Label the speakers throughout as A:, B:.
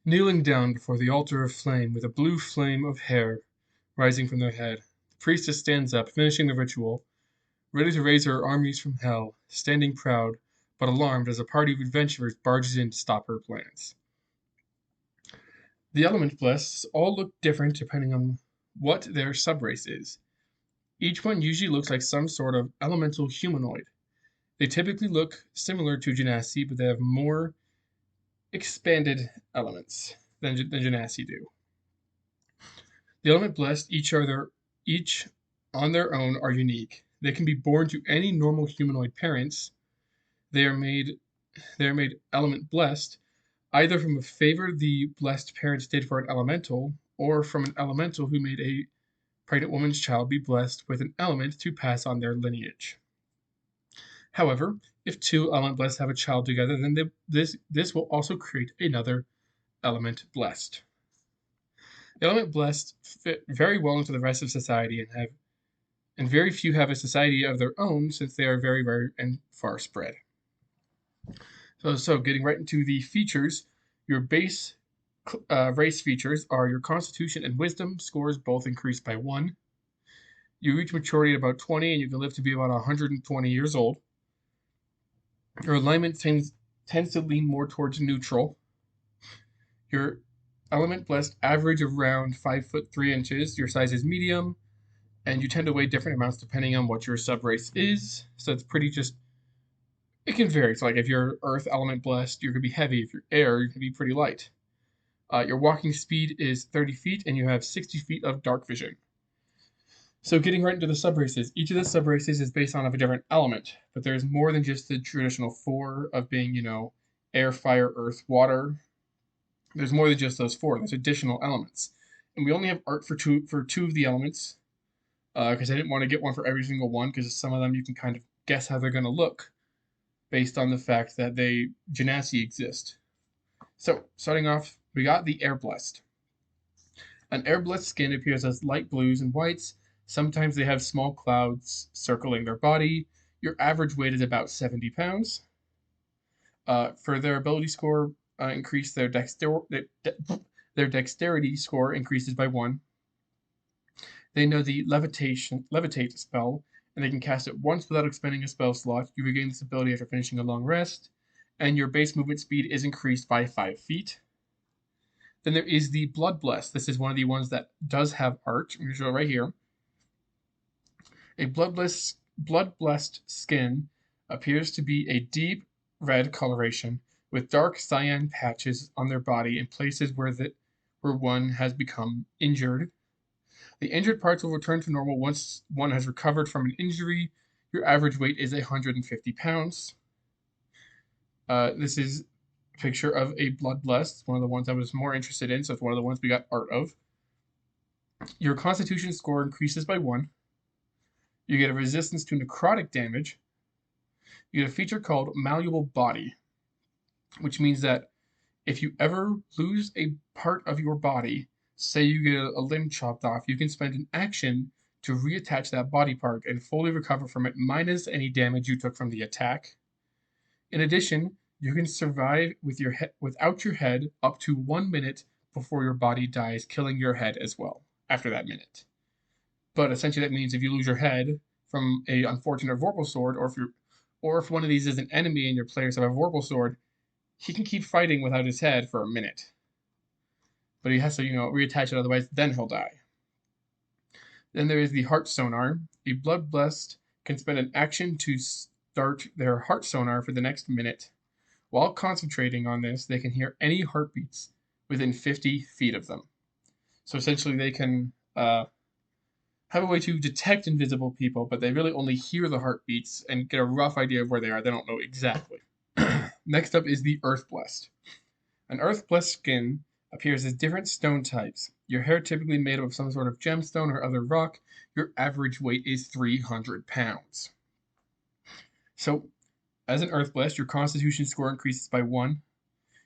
A: Kneeling down before the altar of flame with a blue flame of hair rising from their head, the priestess stands up, finishing the ritual, ready to raise her armies from hell, standing proud, but alarmed as a party of adventurers barges in to stop her plans. The element blessed all look different depending on what their subrace is. Each one usually looks like some sort of elemental humanoid. They typically look similar to Genasi, but they have more expanded elements than Genasi do. The element blessed each on their own are unique. They can be born to any normal humanoid parents. They are made they are made element blessed either from a favor the blessed parents did for an elemental, or from an elemental who made a pregnant woman's child be blessed with an element to pass on their lineage. However, if two element blessed have a child together, then this will also create another element blessed. The element blessed fit very well into the rest of society and very few have a society of their own since they are very rare and far spread. So getting right into the features, your base race features are your constitution and wisdom scores both increase by 1. You reach maturity at about 20 and you can live to be about 120 years old. Your alignment tends to lean more towards neutral. Your element blessed average around 5'3". Your size is medium, and you tend to weigh different amounts depending on what your subrace is. So it's pretty just it can vary. So like if you're earth element blessed, you're gonna be heavy. If you're air, you're gonna be pretty light. Your walking speed is 30 feet, and you have 60 feet of dark vision. So getting right into the subraces, each of the subraces is based on a different element, but there's more than just the traditional 4 of being, air, fire, earth, water. There's more than just those 4. There's additional elements, and we only have art for two of the elements, because I didn't want to get one for every single one, because some of them you can kind of guess how they're going to look based on the fact that they genasi exist. So starting off, we got the air blessed. An air blessed skin appears as light blues and whites. Sometimes they have small clouds circling their body. Your average weight is about 70 pounds. For their ability score, increase their dexterity score increases by 1. They know the levitate spell, and they can cast it once without expending a spell slot. You regain this ability after finishing a long rest, and your base movement speed is increased by 5 feet. Then there is the Blood Blessed. This is one of the ones that does have art. I'm going to show it right here. A blood-blessed skin appears to be a deep red coloration with dark cyan patches on their body in places where one has become injured. The injured parts will return to normal once one has recovered from an injury. Your average weight is 150 pounds. This is a picture of a Blood Blessed, one of the ones I was more interested in, so it's one of the ones we got art of. Your constitution score increases by 1. You get a resistance to necrotic damage. You get a feature called Malleable Body, which means that if you ever lose a part of your body, say you get a limb chopped off, you can spend an action to reattach that body part and fully recover from it minus any damage you took from the attack. In addition, you can survive without your head up to 1 minute before your body dies, killing your head as well after that minute. But essentially that means if you lose your head from a unfortunate Vorpal sword, or if one of these is an enemy and your players have a Vorpal sword, he can keep fighting without his head for a minute. But he has to, reattach it, otherwise then he'll die. Then there is the Heart Sonar. A Blood Blessed can spend an action to start their Heart Sonar for the next minute. While concentrating on this, they can hear any heartbeats within 50 feet of them. So essentially they can have a way to detect invisible people, but they really only hear the heartbeats and get a rough idea of where they are. They don't know exactly. Next up is the Earth Blessed. An Earth Blessed skin appears as different stone types. Your hair typically made up of some sort of gemstone or other rock. Your average weight is 300 pounds. So, as an Earth Blessed, your constitution score increases by 1.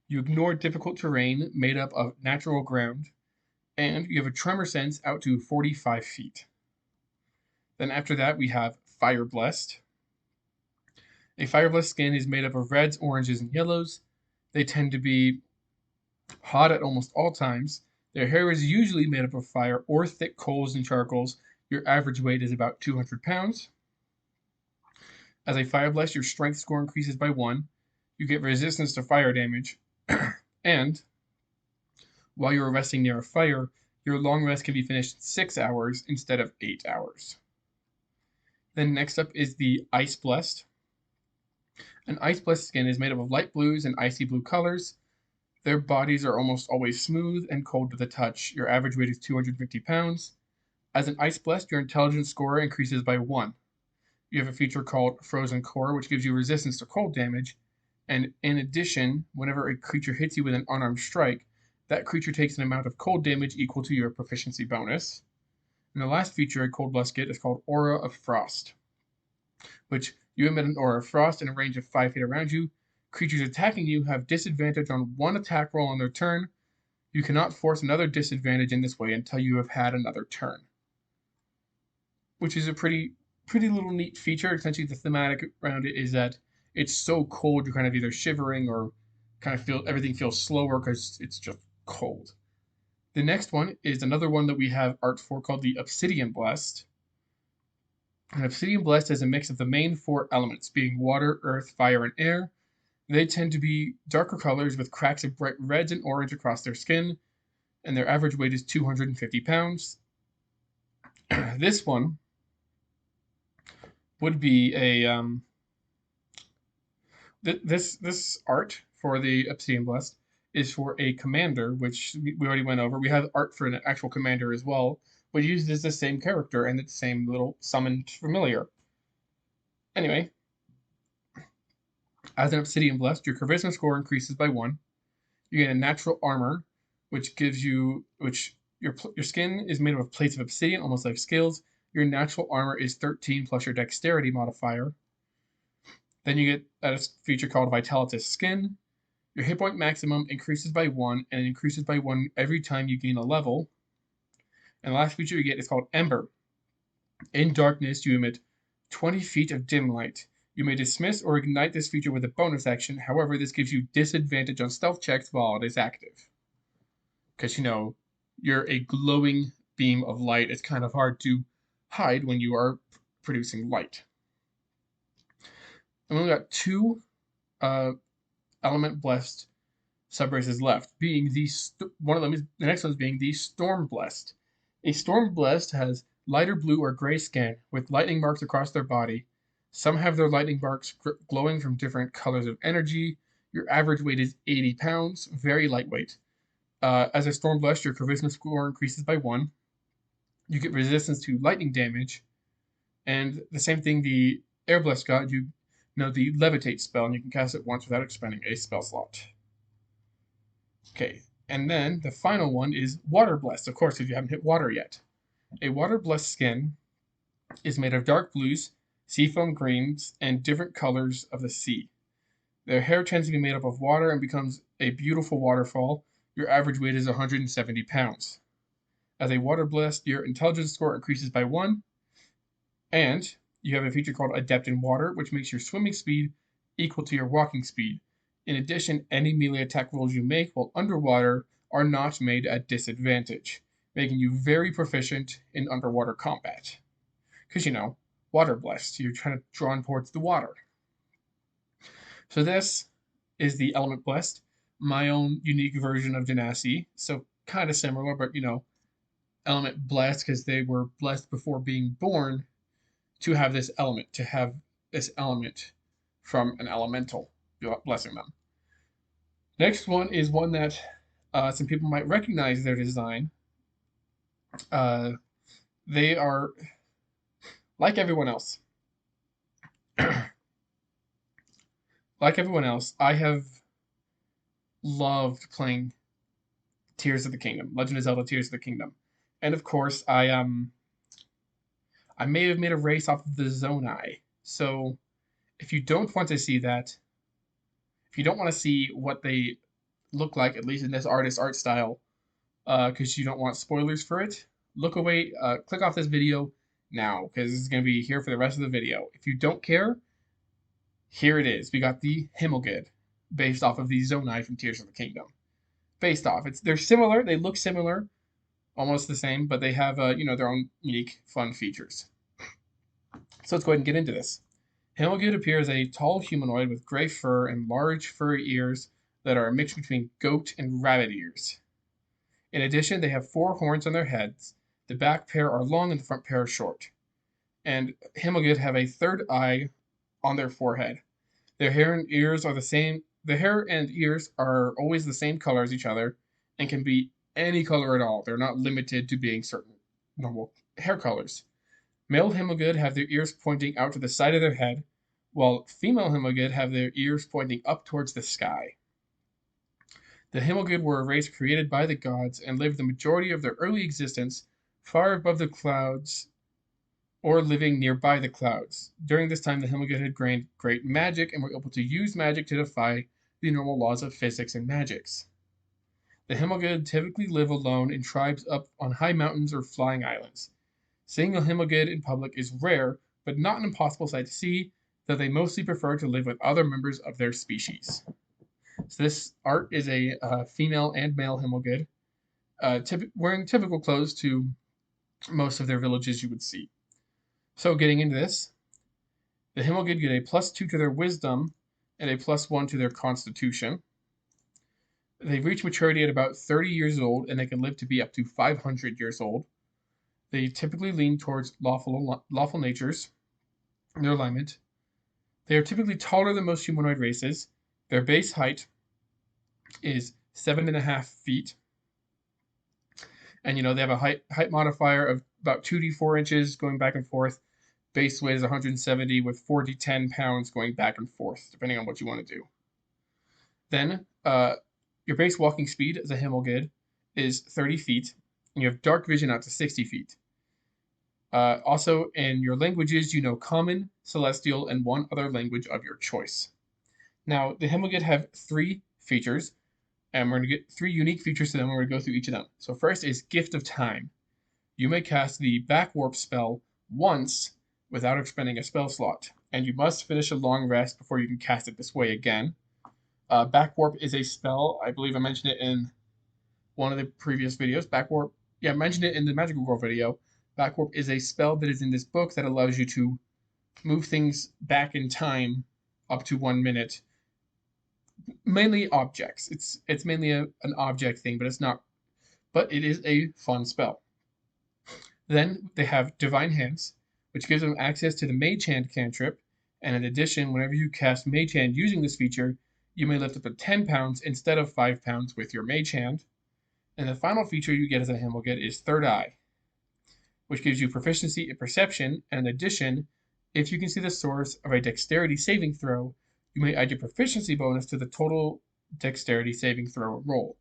A: You ignore difficult terrain made up of natural ground, and you have a tremor sense out to 45 feet. Then after that, we have Fire Blessed. A Fire Blessed skin is made up of reds, oranges, and yellows. They tend to be Hot at almost all times. Their hair is usually made up of fire or thick coals and charcoals. Your average weight is about 200 pounds. As a fire blast, your strength score increases by 1. You get resistance to fire damage. And while you're resting near a fire, your long rest can be finished in 6 hours instead of 8 hours. Then next up is the Ice Blessed. An Ice Blessed skin is made up of light blues and icy blue colors. Their bodies are almost always smooth and cold to the touch. Your average weight is 250 pounds. As an Ice Blessed, your intelligence score increases by 1. You have a feature called Frozen Core, which gives you resistance to cold damage. And in addition, whenever a creature hits you with an unarmed strike, that creature takes an amount of cold damage equal to your proficiency bonus. And the last feature a Cold Blessed get is called Aura of Frost, which you emit an aura of frost in a range of 5 feet around you. Creatures attacking you have disadvantage on one attack roll on their turn. You cannot force another disadvantage in this way until you have had another turn, which is a pretty little neat feature. Essentially, the thematic around it is that it's so cold you're kind of either shivering or kind of feel everything feels slower because it's just cold. The next one is another one that we have art for called the Obsidian Blessed. An Obsidian Blessed is a mix of the main 4 elements, being water, earth, fire, and air. They tend to be darker colors with cracks of bright reds and orange across their skin, and their average weight is 250 pounds. This one would be a this art for the Obsidian Blessed is for a commander, which we already went over. We have art for an actual commander as well, but uses the same character and the same little summoned familiar. Anyway, as an Obsidian Blessed, your charisma score increases by 1. You get a natural armor, which gives you your skin is made up of plates of obsidian, almost like scales. Your natural armor is 13 plus your dexterity modifier. Then you get a feature called Vitalitas Skin. Your hit point maximum increases by 1, and it increases by 1 every time you gain a level. And the last feature you get is called Ember. In darkness, you emit 20 feet of dim light. You may dismiss or ignite this feature with a bonus action. However, this gives you disadvantage on stealth checks while it is active. Because, you're a glowing beam of light. It's kind of hard to hide when you are producing light. And we only got 2 element blessed subraces left, being one of them is the next one is being the Storm Blessed. A Storm Blessed has lighter blue or gray skin with lightning marks across their body. Some have their lightning marks glowing from different colors of energy. Your average weight is 80 pounds, very lightweight. As a Storm Blessed, your charisma score increases by 1. You get resistance to lightning damage, and the same thing the Air Blessed got. You know the Levitate spell, and you can cast it once without expending a spell slot. Okay, and then the final one is Water Blessed, of course, if you haven't hit water yet. A Water Blessed skin is made of dark blues, seafoam greens, and different colors of the sea. Their hair tends to be made up of water and becomes a beautiful waterfall. Your average weight is 170 pounds. As a Water Blessed, your intelligence score increases by 1, and you have a feature called Adept in Water, which makes your swimming speed equal to your walking speed. In addition, any melee attack rolls you make while underwater are not made at disadvantage, making you very proficient in underwater combat. Because, Water Blessed, you're trying to draw towards the water. So this is the Element Blessed, my own unique version of Genasi. So kind of similar, but, Element Blessed because they were blessed before being born to have this element, from an elemental blessing them. Next one is one that some people might recognize their design. They are like everyone else. Like everyone else, I have loved playing Tears of the Kingdom, Legend of Zelda Tears of the Kingdom. And of course, I may have made a race off of the Zonai. So if you don't want to see that, if you don't want to see what they look like, at least in this artist's art style, because you don't want spoilers for it, look away, click off this video now, because this is going to be here for the rest of the video. If you don't care, here it is. We got the Himmelged, based off of the Zonai from Tears of the Kingdom. based off. They're similar. They look similar, almost the same, but they have their own unique, fun features. So let's go ahead and get into this. Himmelged appears as a tall humanoid with gray fur and large furry ears that are a mix between goat and rabbit ears. In addition, they have 4 horns on their heads. The back pair are long and the front pair are short. And Himmelged have a third eye on their forehead. Their hair and ears are the same. The hair and ears are always the same color as each other and can be any color at all. They're not limited to being certain normal hair colors. Male Himmelged have their ears pointing out to the side of their head, while female Himmelged have their ears pointing up towards the sky. The Himmelged were a race created by the gods and lived the majority of their early existence far above the clouds or living nearby the clouds. During this time, the Himmelged had gained great magic and were able to use magic to defy the normal laws of physics and magics. The Himmelged typically live alone in tribes up on high mountains or flying islands. Seeing a Himmelged in public is rare, but not an impossible sight to see, though they mostly prefer to live with other members of their species. So this art is a female and male Himmelged, wearing typical clothes to most of their villages you would see. So getting into this, the Himmelged get a +2 to their wisdom and a +1 to their constitution. They reach maturity at about 30 years old, and they can live to be up to 500 years old. They typically lean towards lawful natures in their alignment. They are typically taller than most humanoid races. Their base height is 7.5 feet. And they have a height modifier of about 2d4 inches going back and forth. Base weight is 170 with 4d10 pounds going back and forth, depending on what you want to do. Then your base walking speed as a Himmelged is 30 feet, and you have dark vision out to 60 feet. Also, in your languages, Common, Celestial, and one other language of your choice. Now, the Himmelged have 3 features, and we're going to get 3 unique features to them. We're going to go through each of them. So first is Gift of Time. You may cast the Back Warp spell once without expending a spell slot, and you must finish a long rest before you can cast it this way again. Back Warp is a spell. I believe I mentioned it in one of the previous videos. Back Warp, I mentioned it in the Magical Girl video. Back Warp is a spell that is in this book that allows you to move things back in time up to 1 minute. Mainly objects. It's mainly an object thing, but it is a fun spell. Then they have Divine Hands, which gives them access to the Mage Hand cantrip, and in addition, whenever you cast Mage Hand using this feature, you may lift up to 10 pounds instead of 5 pounds with your Mage Hand. And the final feature you get as a Himmelged is Third Eye, which gives you proficiency in perception, and in addition, if you can see the source of a dexterity saving throw, you may add your proficiency bonus to the total dexterity saving throw roll,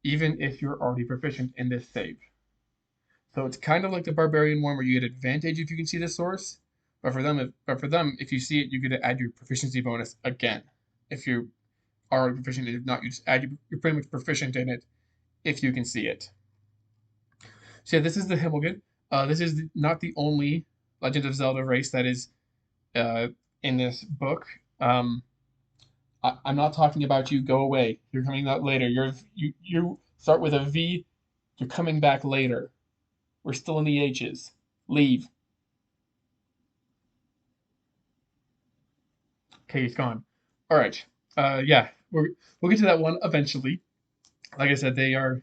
A: even if you're already proficient in this save. So it's kind of like the Barbarian one where you get advantage if you can see the source, but for them, if you see it, you get to add your proficiency bonus again. If you are already proficient, if not, you just add. You're pretty much proficient in it if you can see it. So yeah, this is the Himmelged. This is not the only Legend of Zelda race that is in this book. I'm not talking about you. Go away. You're coming out later. You start with a V. You're coming back later. We're still in the H's. Leave. Okay, he's gone. All right. Yeah, we'll get to that one eventually. Like I said, they are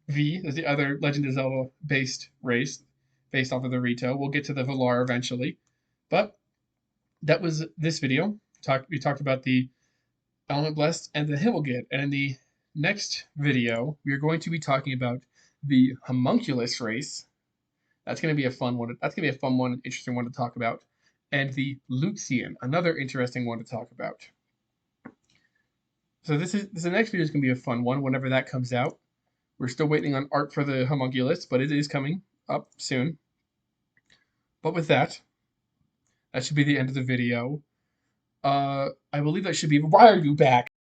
A: V. There's the other Legend of Zelda based race, based off of the Rito. We'll get to the Valar eventually, but that was this video. We talked about the Element Blessed and the Himmelged, and in the next video, we are going to be talking about the Homunculus race. That's going to be a fun one. That's going to be a fun one, interesting one to talk about. And the Luxian, another interesting one to talk about. So the next video is going to be a fun one whenever that comes out. We're still waiting on art for the Homunculus, but it is coming up soon. But with that should be the end of the video. I believe that should be... Why are you back?